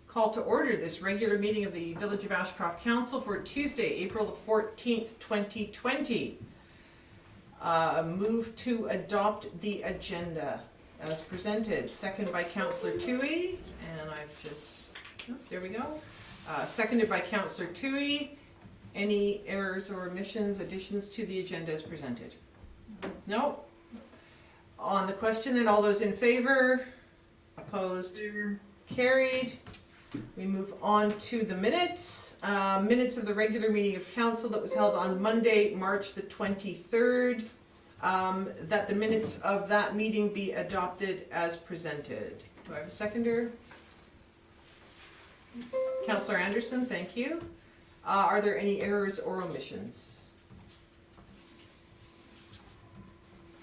Call to order this regular meeting of the Village of Ashcroft Council for Tuesday, April the 14th, 2020. Move to adopt the agenda as presented. Second by Councillor Toohey, and I've just, there we go. Seconded by Councillor Toohey. Any errors or omissions, additions to the agenda as presented? No? On the question then, all those in favor? Opposed? Carried. We move on to the minutes. Minutes of the regular meeting of council that was held on Monday, March the 23rd. That the minutes of that meeting be adopted as presented. Do I have a seconder? Councillor Anderson, thank you. Are there any errors or omissions?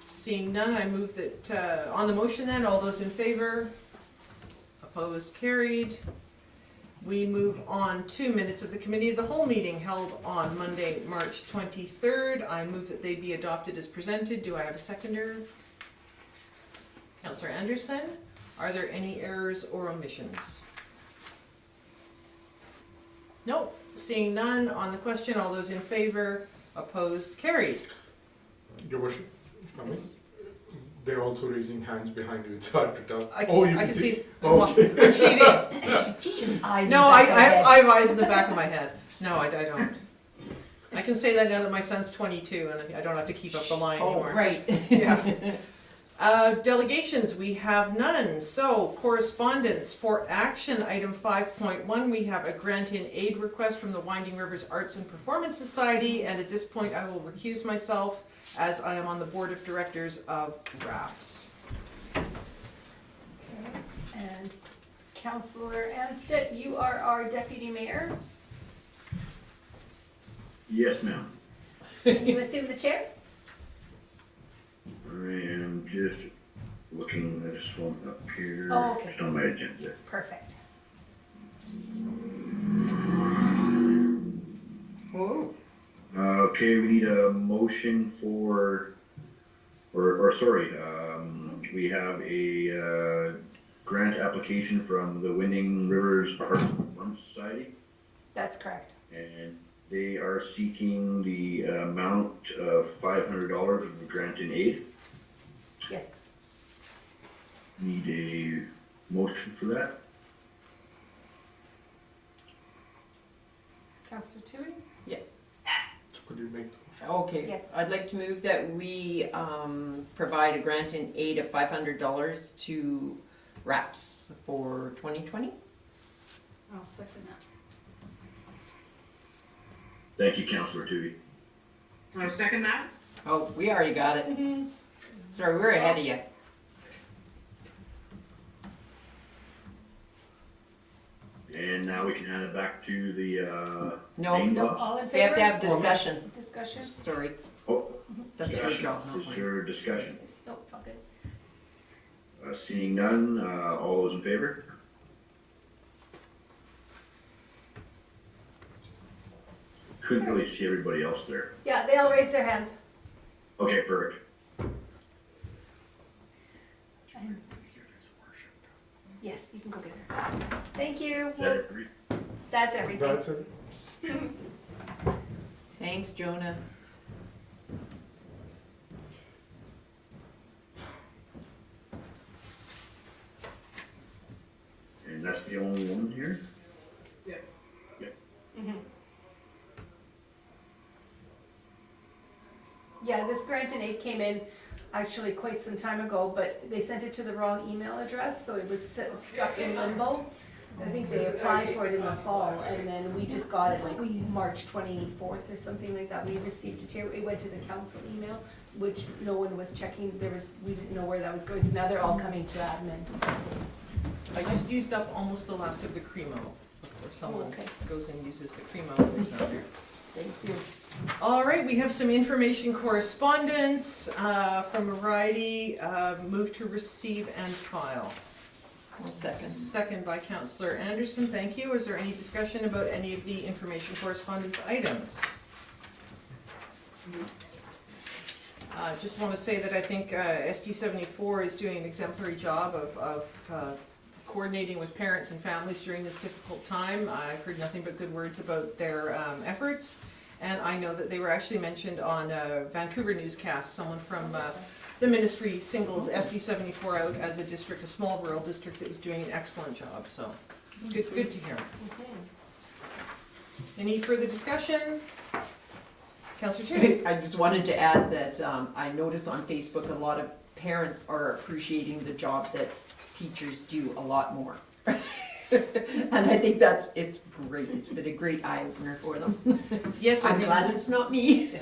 Seeing none, I move that, on the motion then, all those in favor? Opposed, carried. We move on to minutes of the Committee of the Whole meeting held on Monday, March 23rd. I move that they be adopted as presented. Do I have a seconder? Councillor Anderson. Are there any errors or omissions? Nope. Seeing none, on the question, all those in favor? Opposed, carried. Your worship, they're also raising hands behind you. It's hard to tell. I can see. Oh, okay. I'm cheating. She just eyes. No, I have eyes in the back of my head. No, I don't. I can say that now that my son's 22 and I don't have to keep up the line anymore. Oh, right. Yeah. Delegations, we have none. So, correspondence for action item 5.1, we have a grant in aid request from the Winding Rivers Arts and Performance Society, and at this point I will recuse myself as I am on the board of directors of RAPS. Okay. And Councillor Anstett, you are our deputy mayor. Yes, ma'am. Can you assume the chair? I am just looking at this one up here. Oh, okay. It's on my agenda. Perfect. Whoa. Okay, we need a motion for, we have a grant application from the Winding Rivers Arts and Performance Society, That's correct. and they are seeking the amount of $500 of the grant in aid. Yes. Need a motion for that. Councillor Toohey? Could you make? Okay. Yes. I'd like to move that we provide a grant in aid of $500 to RAPS for 2020. I'll second that. Thank you, Councillor Toohey. I second that. Oh, we already got it. Sorry, we're ahead of you. And now we can hand it back to the No, main No, boss. all in we favor? have to have discussion. Discussion? Sorry, Oh, that's your job, not is mine. there discussion? No, it's all good. Seeing none, all those in favor? Couldn't really see everybody else there. Yeah, they all raised their hands. Okay, perfect. Yes, you can go get her. Thank you. Is that it for you? That's everything. That's it. Thanks, Jonah. And that's the only one here? Mhm. Yeah, this grant and aid came in actually quite some time ago, but they sent it to the wrong email address, so it was stuck in limbo. I think they applied for it in the fall, and then we just got it like March 24th or something like that. We received it here. It went to the council email, which no one was checking. We didn't know where that was going, so now they're all coming to admin. I just used up almost the last of the Cremo before someone Okay. goes and uses the Cremo and there's not there. Thank you. All right, we have some information correspondence from Variety. Move to receive and file. One second. Second by Councillor Anderson, thank you. Is there any discussion about any of the information correspondence items? Just want to say that I think SD 74 is doing an exemplary job of coordinating with parents and families during this difficult time. I've heard nothing but good words about their efforts. And I know that they were actually mentioned on a Vancouver newscast. Someone from the ministry singled SD74 out as a district, a small rural district that was doing an excellent job. So good to hear. Any further discussion? Councillor Toomey? I just wanted to add that I noticed on Facebook a lot of parents are appreciating the job that teachers do a lot more. And I think it's great. It's been a great eye-opener for them. Yes, I I'm think glad it's not me.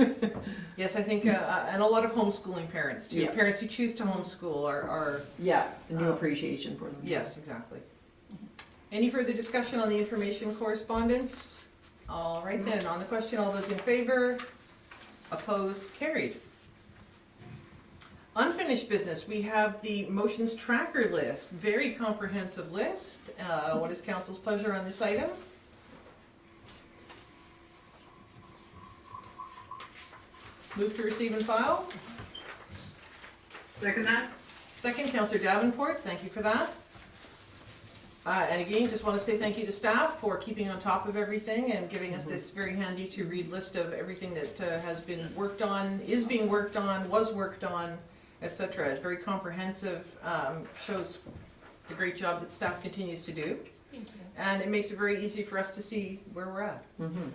Yes, I think, and a lot of homeschooling parents too. Yeah. Parents who choose to homeschool are, Yeah, a new appreciation for them. yes, exactly. Any further discussion on the information correspondence? All right then, on the question, all those in favor? Opposed? Carried. Unfinished business, we have the motions tracker list, very comprehensive list. What is council's pleasure on this item? Move to receive and file. Second that? Second, Councillor Davenport, thank you for that. And again, just want to say thank you to staff for keeping on top of everything and giving us this very handy to read list of everything that has been worked on, is being worked on, was worked on, etc. It's very comprehensive, shows the great job that staff continues to do. Thank you. And it makes it very easy for us to see where we're at. Mhm.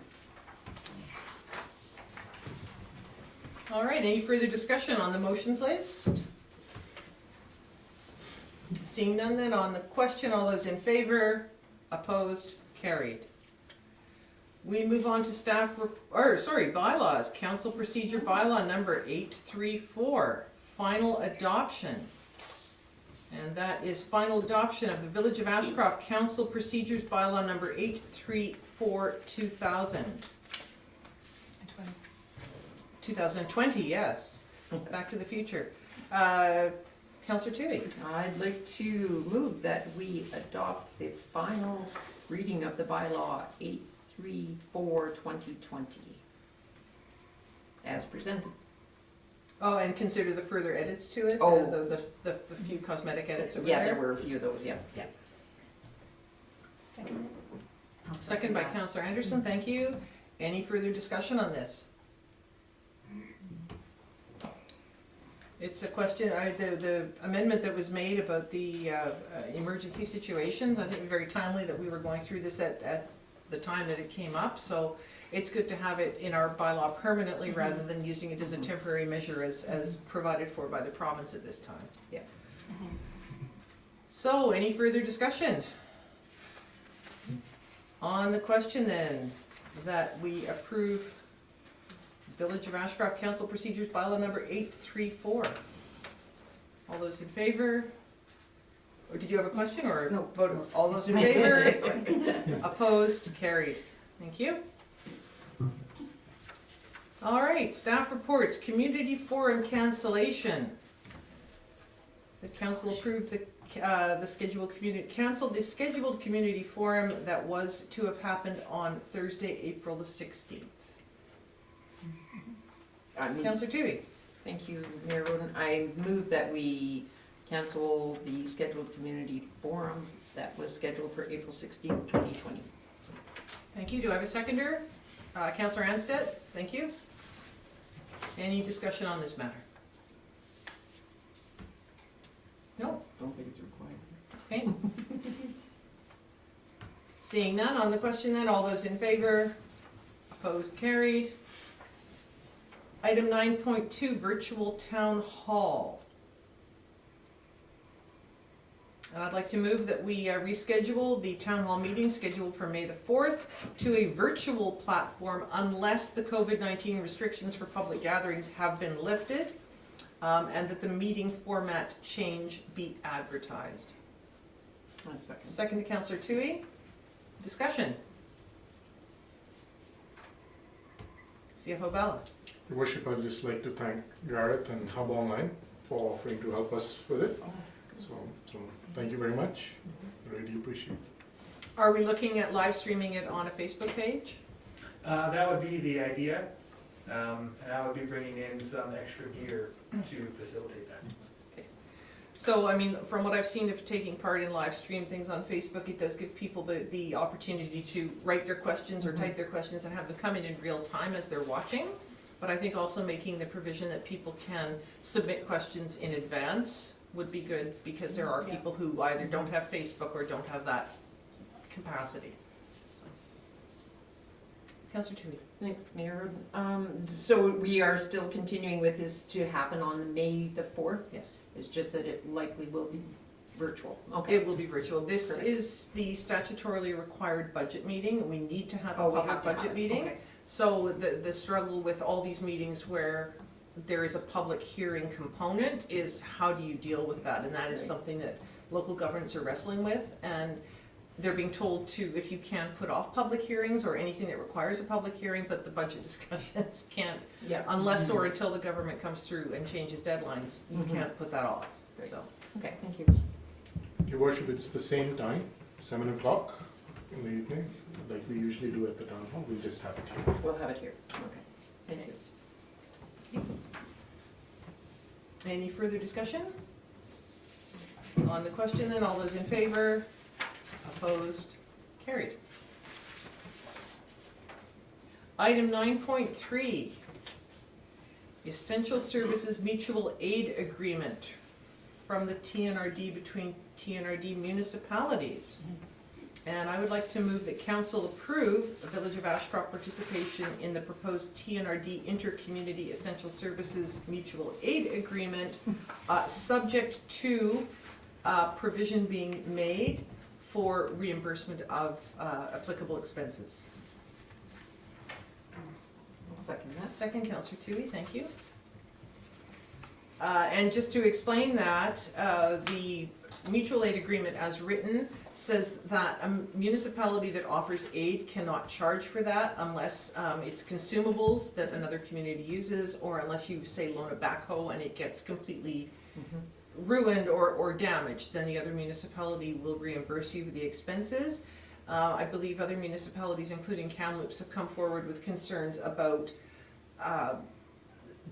All right, any further discussion on the motions list? Seeing none then, on the question, all those in favor, opposed, carried. We move on to bylaws, council procedure bylaw number 834, final adoption. And that is final adoption of the Village of Ashcroft Council Procedures Bylaw number 834, 2000. 2020, yes. Back to the future. Councillor Toohey. I'd like to move that we adopt the final reading of the bylaw 834-2020 as presented. Oh, and consider the further edits to it? Oh. The few cosmetic edits over Yeah, there? there were a few of those, yeah. Second. Second by Councillor Anderson, thank you. Any further discussion on this? It's a question, the amendment that was made about the emergency situations, I think very timely that we were going through this at the time that it came up, so it's good to have it in our bylaw permanently rather than using it as a temporary measure as provided for by the province at this time. Yeah. So, any further discussion? On the question then, that we approve Village of Ashcroft Council Procedures Bylaw number 834. All those in favor? Or did you have a question or No. vote? All those in favor? Opposed? Carried. Thank you. All right, staff reports, community forum cancellation. The council approved the scheduled community forum that was to have happened on Thursday, April the 16th. Councillor Toohey. Thank you, Mayor Roden. I move that we cancel the scheduled community forum that was scheduled for April 16th, 2020. Thank you. Do I have a seconder? Councillor Anstett, thank you. Any discussion on this matter? No? Don't think it's required. Okay. Seeing none on the question then, all those in favor? Opposed? Carried. Item 9.2, virtual town hall. And I'd like to move that we reschedule the town hall meeting scheduled for May the 4th to a virtual platform unless the COVID-19 restrictions for public gatherings have been lifted, and that the meeting format change be advertised. A second. Second to Councillor Toohey. Discussion. CFO Bala. Your Worship, I'd just like to thank Garrett and Hub Online for offering to help us with it. So thank you very much. I really appreciate it. Are we looking at live streaming it on a Facebook page? That would be the idea, and I would be bringing in some extra gear to facilitate that. So, I mean, from what I've seen of taking part in live stream things on Facebook, it does give people the opportunity to write their questions or type their questions and have them come in real time as they're watching. But I think also making the provision that people can submit questions in advance would be good, because there are Yeah. people who either don't have Facebook or don't have that capacity. So. Councillor Toohey. Thanks, Mayor. So we are still continuing with this to happen on May the 4th? Yes. It's just that it likely will be virtual. Okay. It will be virtual. This Correct. is the statutorily required budget meeting. We need to have Oh, a we public have to have budget it. meeting. Okay. So the struggle with all these meetings where there is a public hearing component is how do you deal with that? And that is Right. something that local governments are wrestling with. And they're being told to, if you can, put off public hearings or anything that requires a public hearing, but the budget discussions can't, Yeah. unless or until the government comes through and changes deadlines, you Mhm. can't put that off, Right. so. Okay, thank you. Your worship, it's the same time, 7 o'clock in the evening, like we usually do at the town hall, we just have it here. We'll have it here. Okay, thank you. Any further discussion? On the question then, all those in favor? Opposed? Carried. Item 9.3, Essential Services Mutual Aid Agreement from the TNRD between TNRD municipalities. And I would like to move that council approve the Village of Ashcroft participation in the proposed TNRD Intercommunity Essential Services Mutual Aid Agreement, subject to provision being made for reimbursement of applicable expenses. I'll second that. Second, Councillor Toohey, thank you. And just to explain that, the mutual aid agreement as written says that a municipality that offers aid cannot charge for that unless it's consumables that another community uses, or unless you, say, loan a backhoe and it gets completely ruined or damaged, then the other municipality will reimburse you for the expenses. I believe other municipalities, including Kamloops, have come forward with concerns about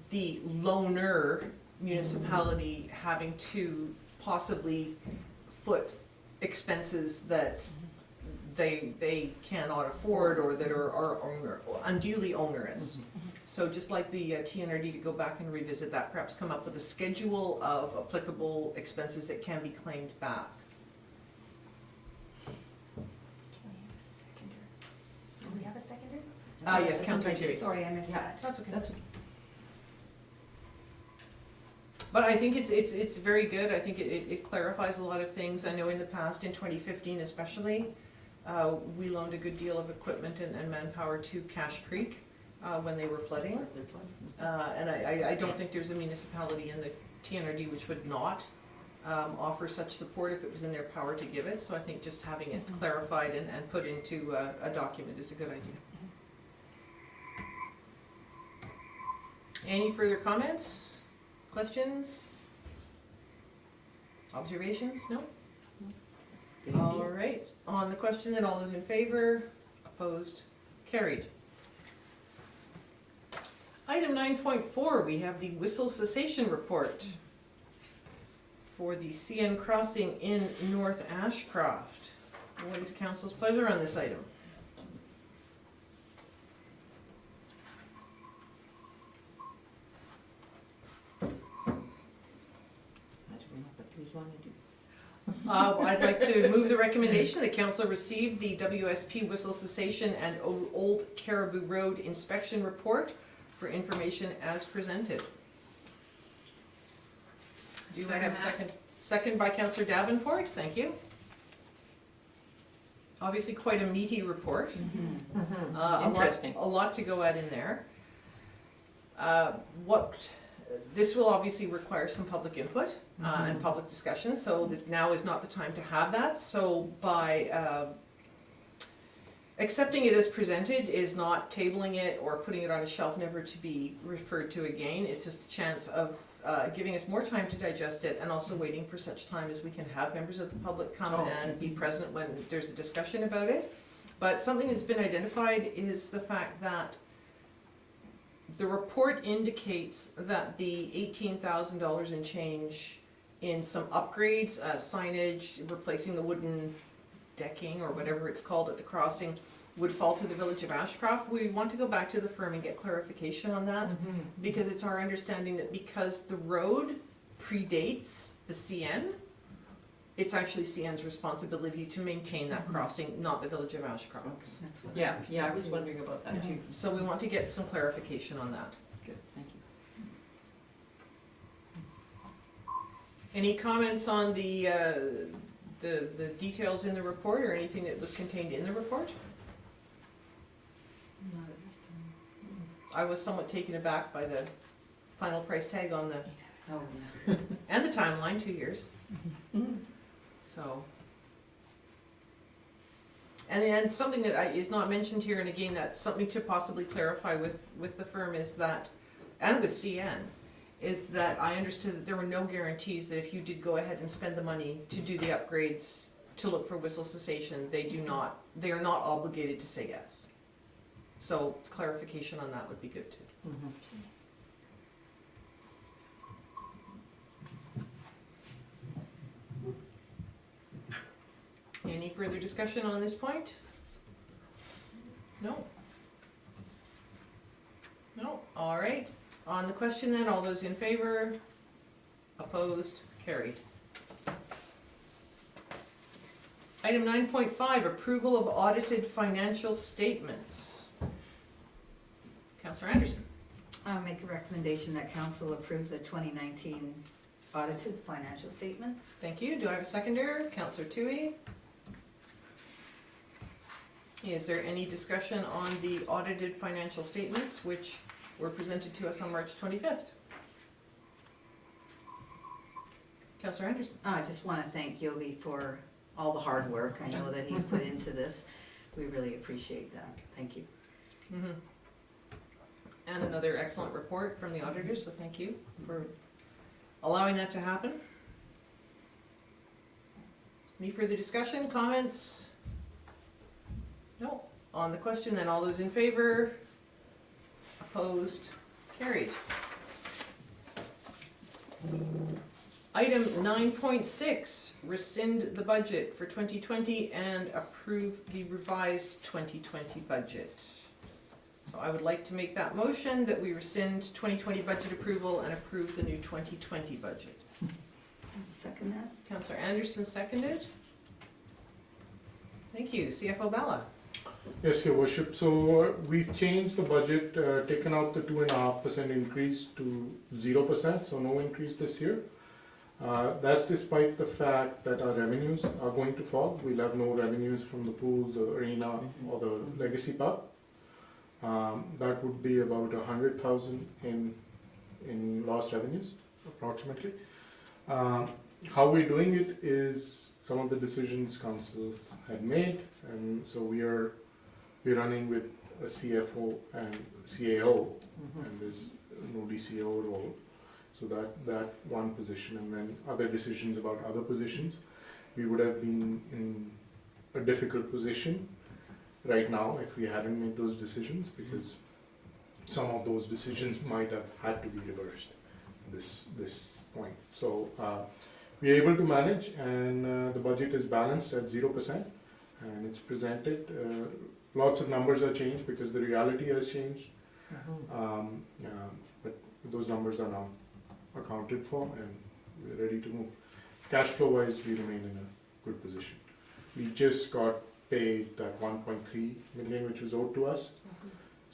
the loaner municipality having to possibly foot expenses that they cannot afford or that are unduly onerous. So just like the TNRD, to go back and revisit that, perhaps come up with a schedule of applicable expenses that can be claimed back. Can we have a seconder? Do we have a seconder? Yes, Councillor Toohey. Sorry, I missed that. That's okay. But I think it's very good. I think it clarifies a lot of things. I know in the past, in 2015 especially, we loaned a good deal of equipment and manpower to Cache Creek when they were flooding. And I don't think there's a municipality in the TNRD which would not offer such support if it was in their power to give it. So I think just having it clarified and put into a document is a good idea. Any further comments? Questions? Observations? No? All right, on the question then, all those in favor, opposed, carried. Item 9.4, we have the whistle cessation report for the CN crossing in North Ashcroft. What is council's pleasure on this item? I'd like to move the recommendation that council receive the WSP whistle cessation and Old Caribou Road inspection report for information as presented. Do I have a second? Second by councillor Davenport, thank you. Obviously quite a meaty report. Interesting. A lot to go at in there. This will obviously require some public input and public discussion, so now is not the time to have that. So by accepting it as presented is not tabling it or putting it on a shelf never to be referred to again. It's just a chance of giving us more time to digest it and also waiting for such time as we can have members of the public come and be present when there's a discussion about it. But something that's been identified is the fact that the report indicates that the $18,000 and change in some upgrades, signage, replacing the wooden decking or whatever it's called at the crossing would fall to the Village of Ashcroft. We want to go back to the firm and get clarification on that, because it's our understanding that because the road predates the CN, it's actually CN's responsibility to maintain that crossing, not the Village of Ashcroft. That's what I Yeah, understood yeah, I was too. wondering about that too. So we want to get some clarification on that. Good, thank you. Any comments on the details in the report or anything that was contained in the report? Not at this time. I was somewhat taken aback by the final price tag on the, Oh, yeah. and the timeline, 2 years. So. And then something that is not mentioned here, and again, that's something to possibly clarify with the firm is that, and with CN, is that I understood that there were no guarantees that if you did go ahead and spend the money to do the upgrades, to look for whistle cessation, they are not obligated to say yes. So clarification on that would be good too. Any further discussion on this point? No? No, all right. On the question then, all those in favor? Opposed? Carried. Item 9.5, approval of audited financial statements. Councillor Anderson. I'll make a recommendation that council approve the 2019 audited financial statements. Thank you. Do I have a seconder? Councillor Toohey. Is there any discussion on the audited financial statements which were presented to us on March 25th? Councillor Anderson. I just want to thank Yogi for all the hard work I know that he's put into this. We really appreciate that. Thank you. Mhm. And another excellent report from the auditors, so thank you for allowing that to happen. Any further discussion, comments? No. On the question then, all those in favor? Opposed? Carried. Item 9.6, rescind the budget for 2020 and approve the revised 2020 budget. So I would like to make that motion that we rescind 2020 budget approval and approve the new 2020 budget. Second that? Councillor Anderson seconded. Thank you. CFO Bala. Yes, Your Worship. So we've changed the budget, taken out the 2.5% increase to 0%, so no increase this year. That's despite the fact that our revenues are going to fall. We'll have no revenues from the pool, the arena, or the legacy pub. That would be about 100,000 in lost revenues, approximately. How we're doing it is some of the decisions council had made, and so we're running with a CFO and CAO, and there's no DCO role. So that one position, and then other decisions about other positions. We would have been in a difficult position right now if we hadn't made those decisions, because some of those decisions might have had to be reversed at this point. So we're able to manage, and the budget is balanced at 0%, and it's presented. Lots of numbers are changed because the reality has changed, but those numbers are now accounted for, and we're ready to move. Cash flow wise, we remain in a good position. We just got paid that 1.3 million which was owed to us,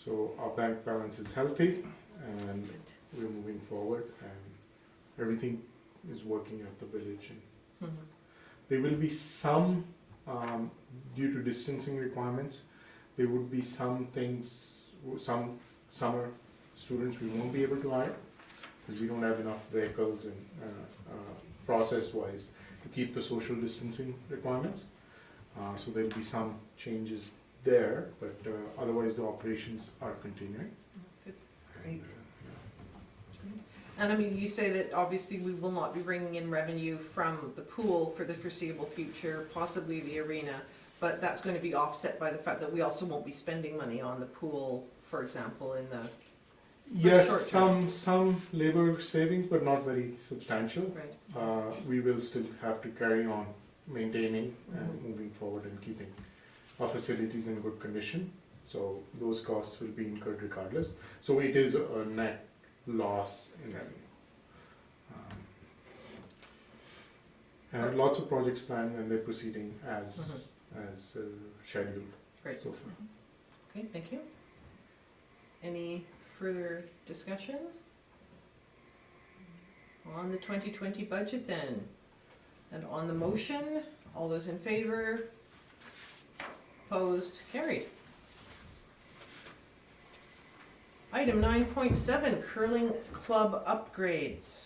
so our bank balance is healthy, and we're moving forward, and everything is working at the village. And there will be some, due to distancing requirements, there would be some things, some summer students we won't be able to hire, because we don't have enough vehicles and process-wise to keep the social distancing requirements. So there'll be some changes there, but otherwise the operations are continuing. Good. And, And I mean, you say that obviously we will not be bringing in revenue from the pool for the foreseeable future, possibly the arena, but that's going to be offset by the fact that we also won't be spending money on the pool, for example, Yes, short term. some labor savings, but not very substantial. Right. We will still have to carry on maintaining and moving forward and keeping our facilities in good condition. So those costs will be incurred regardless. So it is a net loss in revenue. And lots of projects planned and they're proceeding as scheduled Great. so far. Okay, thank you. Any further discussion? On the 2020 budget then, and on the motion, all those in favor? Opposed? Carried. Item 9.7, curling club upgrades.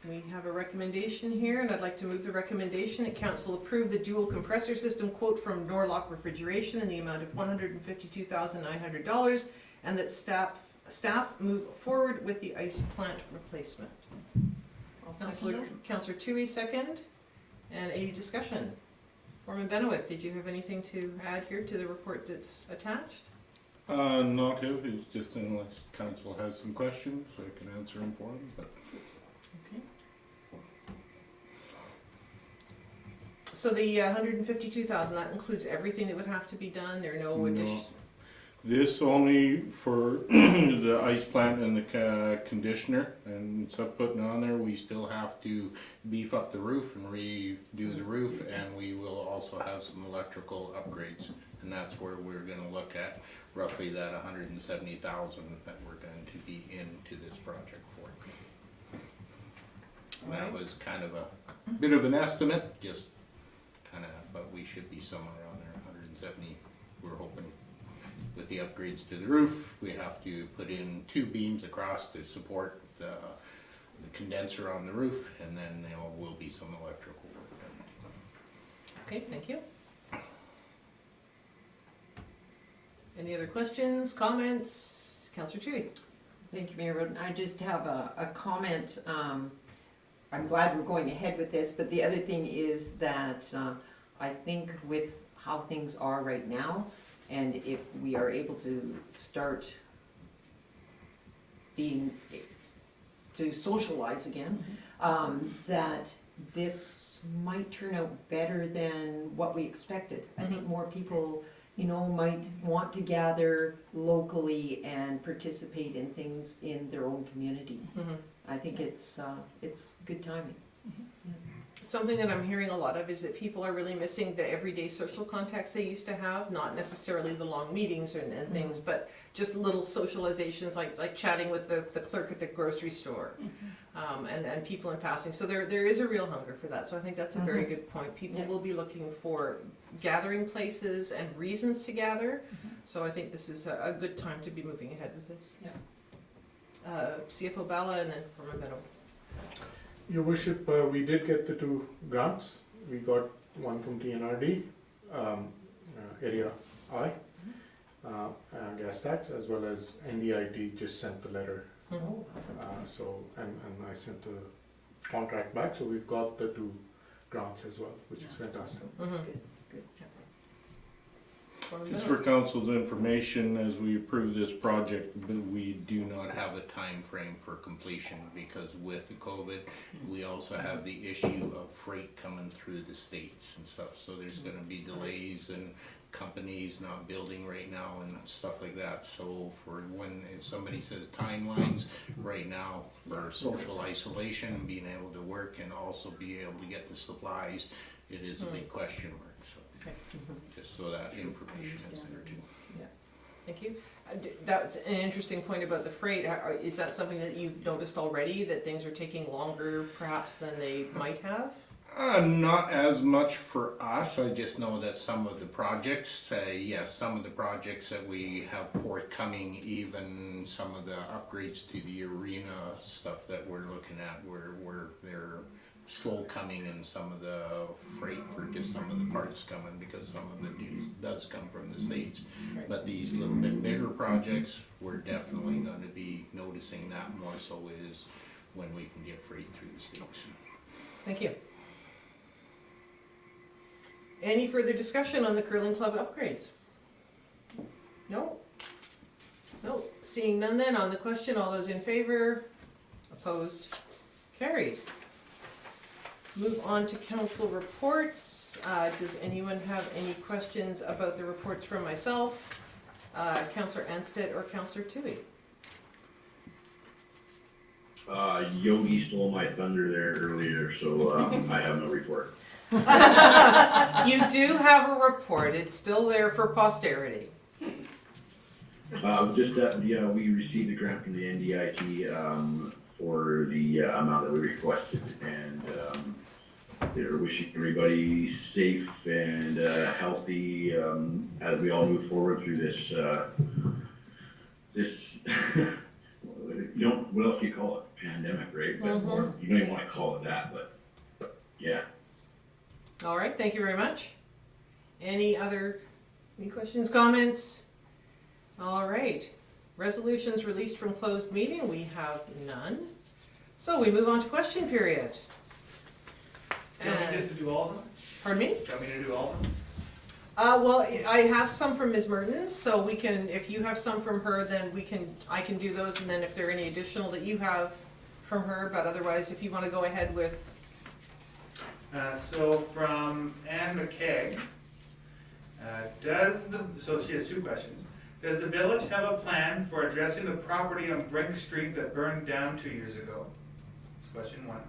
We have a recommendation here, and I'd like to move the recommendation that council approve the dual compressor system quote from Norlock Refrigeration in the amount of $152,900, and that staff move forward with the ice plant replacement. Councillor Toohey, second. And any discussion? Foreman Benowith, did you have anything to add here to the report that's attached? Not here, it's just unless council has some questions, I can answer them for them, but. Okay. So the 152,000, that includes everything that would have to be done? There are no additional? This only for the ice plant and the conditioner and stuff putting on there. We still have to beef up the roof and redo the roof, and we will also have some electrical upgrades. And that's where we're gonna look at roughly that 170,000 that we're going to be into this project for. And that was kind of a bit of an estimate, just kind of, but we should be somewhere around there, 170, we're hoping. With the upgrades to the roof, we have to put in 2 beams across to support the condenser on the roof, and then there will be some electrical work done. Okay, thank you. Any other questions, comments? Councillor Toohey. Thank you, Mayor Roden. I just have a comment. I'm glad we're going ahead with this, but the other thing is that I think with how things are right now, and if we are able to start to socialize again, that this might turn out better than what we expected. I think more people, might want to gather locally and participate in things in their own community. I think it's good timing. Something that I'm hearing a lot of is that people are really missing the everyday social contacts they used to have, not necessarily the long meetings and things, but just little socializations like chatting with the clerk at the grocery store, and people in passing. So there is a real hunger for that. So I think that's a very good point. People will be looking for gathering places and reasons to gather. So I think this is a good time to be moving ahead with this. CFO Bala and then Foreman Benowith. Your Worship, we did get the 2 grants. We got one from TNRD, Area I, gas tax, as well as NDIT just sent the letter. So, and I sent the contract back, so we've got the 2 grants as well, which is fantastic. Just for council's information, as we approve this project, we do not have a time frame for completion, because with the COVID, we also have the issue of freight coming through the states and stuff, so there's gonna be delays and companies not building right now and stuff like that. So for if somebody says timelines, right now, for social isolation, being able to work and also be able to get the supplies, it is a big question mark, so. Just so that information is there too. Thank you. That's an interesting point about the freight. Is that something that you've noticed already, that things are taking longer perhaps than they might have? Not as much for us. I just know that some of the projects, some of the projects that we have forthcoming, even some of the upgrades to the arena stuff that we're looking at, where they're slow coming, and some of the freight for just some of the parts coming, because some of it does come from the States. But these little bit bigger projects, we're definitely going to be noticing that more so is when we can get freight through the States. Thank you. Any further discussion on the curling club upgrades? No? No, seeing none then, on the question, all those in favor? Opposed? Carried. Move on to council reports. Does anyone have any questions about the reports from myself, Councillor Anstett or Councillor Toohey? Yogi stole my thunder there earlier, so I have no report. You do have a report, it's still there for posterity. Just that, yeah, we received a grant from the NDIT for the amount that we requested, and they're wishing everybody safe and healthy as we all move forward through this. You don't, what else do you call it? Pandemic, right? But you don't even want to call it that, but yeah. All right, thank you very much. Any questions, comments? All right, resolutions released from closed meeting, we have none. So we move on to question period. Do you want me just to do all of them? Pardon me? Do you want me to do all of them? Well, I have some from Ms. Mertens, so we can, if you have some from her, then I can do those, and then if there are any additional that you have from her, but otherwise, if you want to go ahead with. So from Anne McKegg, so she has two questions. Does the village have a plan for addressing the property on Brink Street that burned down 2 years ago? That's question one.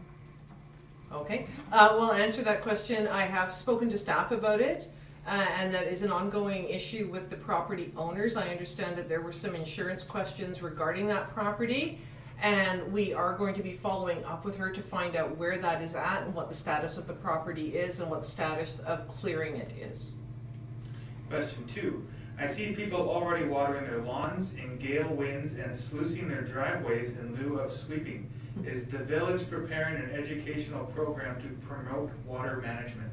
Okay, we'll answer that question. I have spoken to staff about it, and that is an ongoing issue with the property owners. I understand that there were some insurance questions regarding that property, and we are going to be following up with her to find out where that is at and what the status of the property is and what the status of clearing it is. Question two. I see people already watering their lawns in gale winds and sluicing their driveways in lieu of sweeping. Is the village preparing an educational program to promote water management?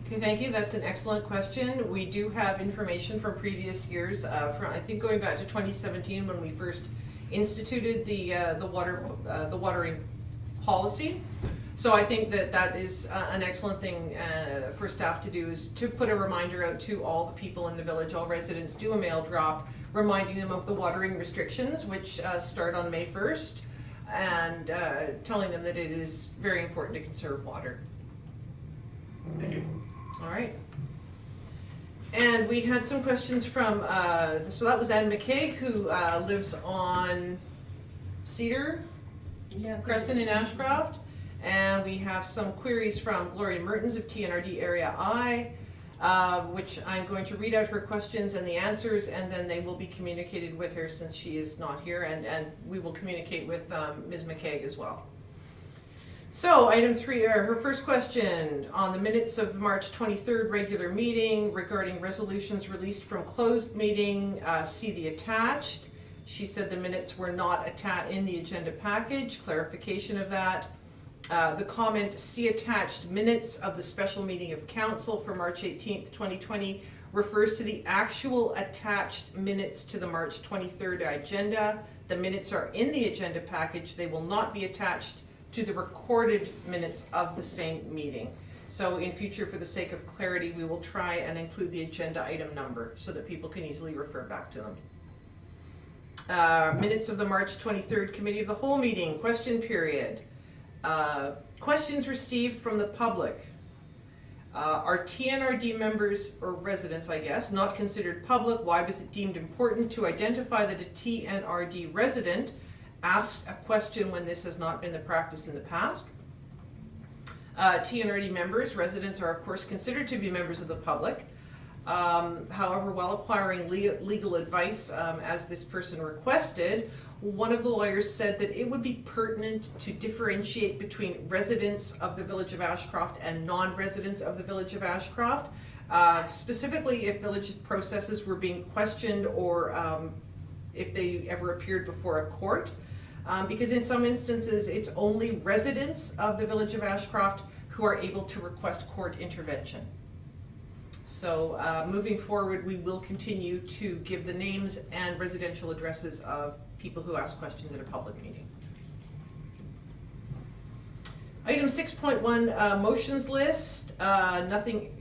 Okay, thank you. That's an excellent question. We do have information from previous years, from I think going back to 2017 when we first instituted the watering policy. So I think that is an excellent thing for staff to do, is to put a reminder out to all the people in the village, all residents, do a mail drop reminding them of the watering restrictions, which start on May 1st, and telling them that it is very important to conserve water. Thank you. All right. And we had some questions from, so that was Anne McKaig, who lives on Cedar Crescent in Ashcroft. And we have some queries from Gloria Mertens of TNRD Area I, which I'm going to read out her questions and the answers, and then they will be communicated with her since she is not here, and we will communicate with Ms. McKaig as well. So item 3, her first question on the minutes of the March 23rd regular meeting regarding resolutions released from closed meeting, see the attached. She said the minutes were not in the agenda package, clarification of that. The comment, see attached minutes of the special meeting of council for March 18th, 2020 refers to the actual attached minutes to the March 23rd agenda. The minutes are in the agenda package. They will not be attached to the recorded minutes of the same meeting. So in future, for the sake of clarity, we will try and include the agenda item number so that people can easily refer back to them. Minutes of the March 23rd Committee of the Whole meeting, question period. Questions received from the public. Are TNRD members, or residents I guess, not considered public? Why was it deemed important to identify that a TNRD resident asked a question when this has not been the practice in the past? TNRD members, residents, are of course considered to be members of the public. However, while acquiring legal advice, as this person requested, one of the lawyers said that it would be pertinent to differentiate between residents of the Village of Ashcroft and non-residents of the Village of Ashcroft, specifically if village processes were being questioned or if they ever appeared before a court. Because in some instances, it's only residents of the Village of Ashcroft who are able to request court intervention. So moving forward, we will continue to give the names and residential addresses of people who ask questions at a public meeting. Item 6.1, motions list. Nothing,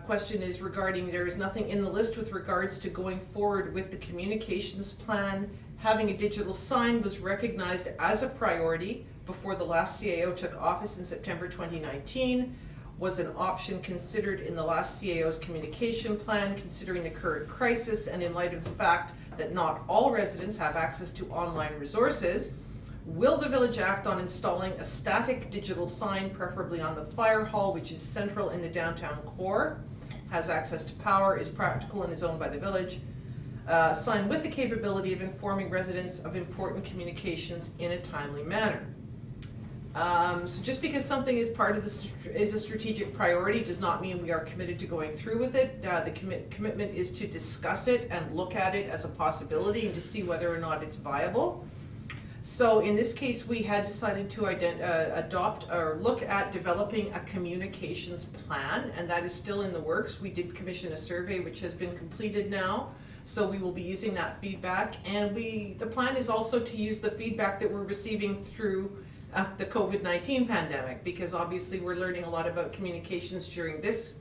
question is regarding, there is nothing in the list with regards to going forward with the communications plan. Having a digital sign was recognized as a priority before the last CAO took office in September 2019. Was an option considered in the last CAO's communication plan, considering the current crisis and in light of the fact that not all residents have access to online resources. Will the village act on installing a static digital sign, preferably on the fire hall, which is central in the downtown core, has access to power, is practical and is owned by the village? Sign with the capability of informing residents of important communications in a timely manner. So just because something is part of is a strategic priority does not mean we are committed to going through with it. The commitment is to discuss it and look at it as a possibility and to see whether or not it's viable. So in this case, we had decided to adopt or look at developing a communications plan, and that is still in the works. We did commission a survey which has been completed now, so we will be using that feedback. And the plan is also to use the feedback that we're receiving through the COVID-19 pandemic, because obviously we're learning a lot about communications during this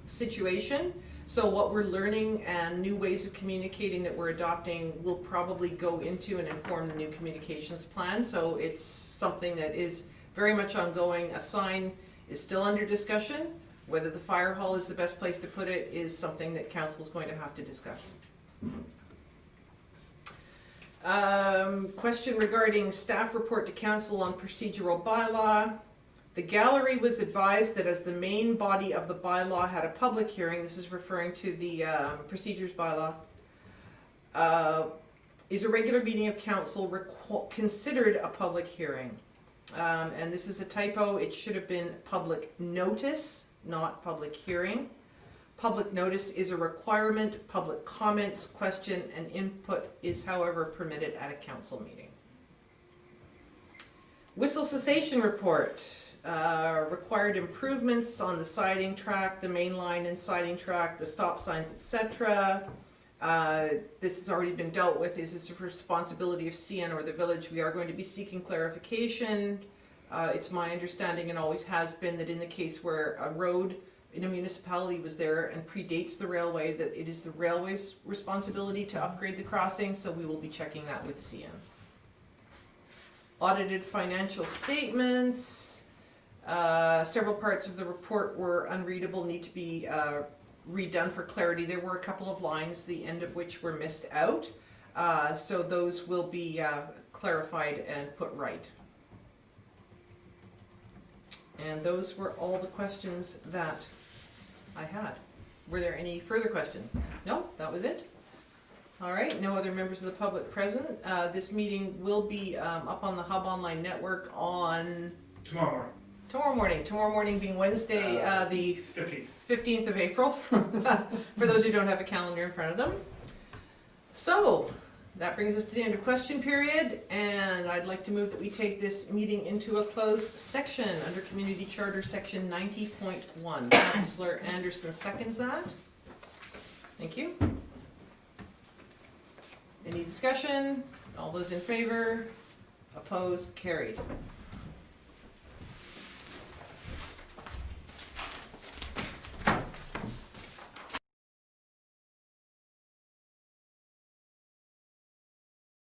situation. So what we're learning and new ways of communicating that we're adopting will probably go into and inform the new communications plan. So it's something that is very much ongoing. A sign is still under discussion. Whether the fire hall is the best place to put it is something that council is going to have to discuss. Question regarding staff report to council on procedural bylaw. The gallery was advised that as the main body of the bylaw had a public hearing, this is referring to the procedures bylaw, is a regular meeting of council considered a public hearing. And this is a typo. It should have been public notice, not public hearing. Public notice is a requirement. Public comments, question, and input is, however, permitted at a council meeting. Whistle cessation report. Required improvements on the siding track, the main line and siding track, the stop signs, etc. This has already been dealt with. Is this a responsibility of CN or the village? We are going to be seeking clarification. It's my understanding and always has been that in the case where a road in a municipality was there and predates the railway, that it is the railway's responsibility to upgrade the crossing, so we will be checking that with CN. Audited financial statements. Several parts of the report were unreadable, need to be redone for clarity. There were a couple of lines, the end of which were missed out. So those will be clarified and put right. And those were all the questions that I had. Were there any further questions? No, that was it. All right, no other members of the public present. This meeting will be up on the Hub Online Network on Tomorrow morning being Wednesday, the 15th. 15th of April, for those who don't have a calendar in front of them. So, that brings us to the end of question period, and I'd like to move that we take this meeting into a closed section under Community Charter Section 90.1. Councillor Anderson seconds that. Thank you. Any discussion? All those in favor? Opposed? Carried.